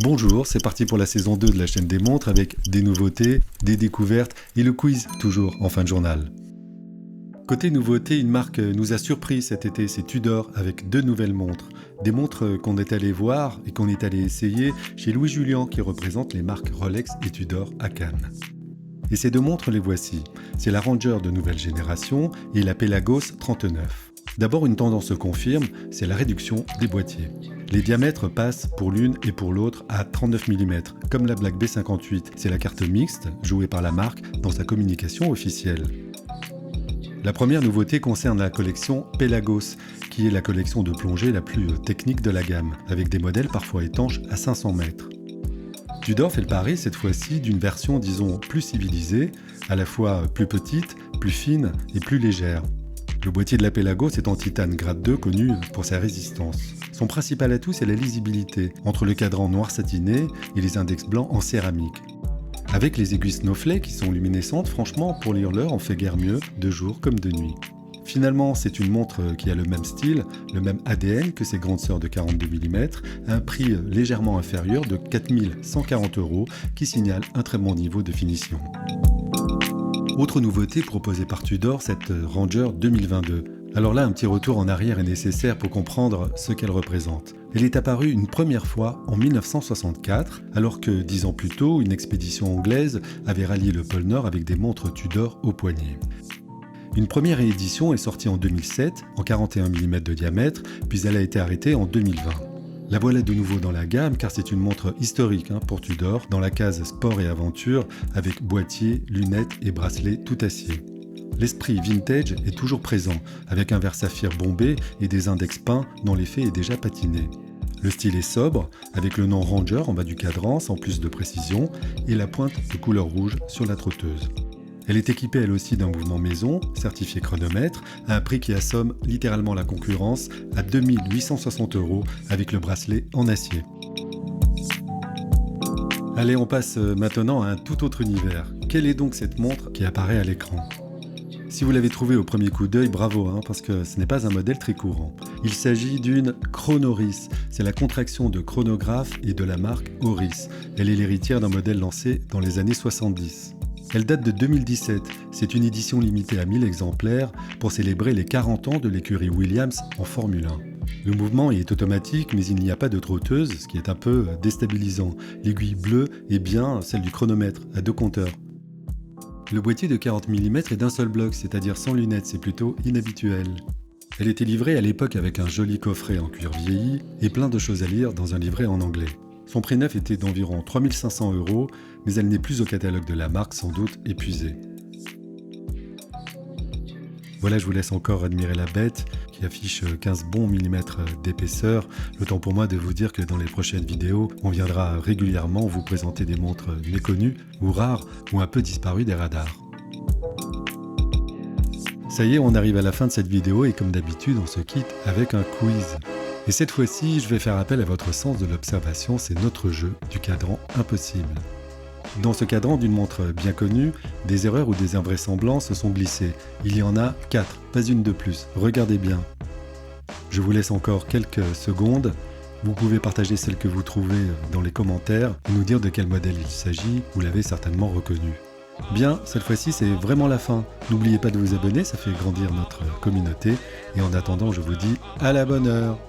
Bonjour, c'est parti pour la saison 2 de la chaîne des montres avec des nouveautés, des découvertes et le quiz toujours en fin de journal. Côté nouveauté, une marque nous a surpris cet été, c'est Tudor avec 2 nouvelles montres. Des montres qu'on est allé voir et qu'on est allé essayer chez Louis Julian qui représente les marques Rolex et Tudor à Cannes. Et ces 2 montres, les voici. C'est la Ranger de nouvelle génération et la Pelagos 39. D'abord, une tendance se confirme, c'est la réduction des boîtiers. Les diamètres passent pour l'une et pour l'autre à 39 mm, comme la Black B58. C'est la carte mixte jouée par la marque dans sa communication officielle. La première nouveauté concerne la collection Pelagos, qui est la collection de plongée la plus technique de la gamme, avec des modèles parfois étanches à 500 mètres. Tudor fait le pari cette fois-ci d'une version disons plus civilisée, à la fois plus petite, plus fine et plus légère. Le boîtier de la Pelagos est en titane grade 2 connu pour sa résistance. Son principal atout c'est la lisibilité, entre le cadran noir satiné et les index blancs en céramique. Avec les aiguilles Snowflake qui sont luminescentes, franchement pour lire l'heure on fait guère mieux, de jour comme de nuit. Finalement, c'est une montre qui a le même style, le même ADN que ses grandes sœurs de 42 mm, à un prix légèrement inférieur de 4 140 € qui signale un très bon niveau de finition. Autre nouveauté proposée par Tudor, cette Ranger 2022. Alors là, un petit retour en arrière est nécessaire pour comprendre ce qu'elle représente. Elle est apparue une première fois en 1964, alors que 10 ans plus tôt, une expédition anglaise avait rallié le pôle Nord avec des montres Tudor au poignet. Une première réédition est sortie en 2007, en 41 mm de diamètre, puis elle a été arrêtée en 2020. La voilà de nouveau dans la gamme car c'est une montre historique pour Tudor, dans la case sport et aventure, avec boîtier, lunettes et bracelet tout acier. L'esprit vintage est toujours présent, avec un verre saphir bombé et des index peints dont l'effet est déjà patiné. Le style est sobre, avec le nom Ranger en bas du cadran sans plus de précision, et la pointe de couleur rouge sur la trotteuse. Elle est équipée elle aussi d'un mouvement maison, certifié chronomètre, à un prix qui assomme littéralement la concurrence à 2 860 € avec le bracelet en acier. Allez, on passe maintenant à un tout autre univers. Quelle est donc cette montre qui apparaît à l'écran ? Si vous l'avez trouvée au premier coup d'œil, bravo, parce que ce n'est pas un modèle très courant. Il s'agit d'une Chronoris, c'est la contraction de chronographe et de la marque Oris. Elle est l'héritière d'un modèle lancé dans les années 70. Elle date de 2017, c'est une édition limitée à 1000 exemplaires pour célébrer les 40 ans de l'écurie Williams en Formule 1. Le mouvement est automatique mais il n'y a pas de trotteuse, ce qui est un peu déstabilisant. L'aiguille bleue est bien celle du chronomètre, à 2 compteurs. Le boîtier de 40 mm est d'un seul bloc, c'est-à-dire sans lunettes, c'est plutôt inhabituel. Elle était livrée à l'époque avec un joli coffret en cuir vieilli et plein de choses à lire dans un livret en anglais. Son prix neuf était d'environ 3 500 €, mais elle n'est plus au catalogue de la marque, sans doute épuisée. Voilà, je vous laisse encore admirer la bête qui affiche 15 bons millimètres d'épaisseur. Le temps pour moi de vous dire que dans les prochaines vidéos, on viendra régulièrement vous présenter des montres méconnues ou rares ou un peu disparues des radars. Ça y est, on arrive à la fin de cette vidéo et comme d'habitude, on se quitte avec un quiz. Et cette fois-ci, je vais faire appel à votre sens de l'observation, c'est notre jeu du cadran impossible. Dans ce cadran d'une montre bien connue, des erreurs ou des invraisemblances se sont glissées. Il y en a 4, pas une de plus. Regardez bien. Je vous laisse encore quelques secondes. Vous pouvez partager celles que vous trouvez dans les commentaires et nous dire de quel modèle il s'agit, vous l'avez certainement reconnu. Bien, cette fois-ci c'est vraiment la fin. N'oubliez pas de vous abonner, ça fait grandir notre communauté. Et en attendant, je vous dis à la bonne heure.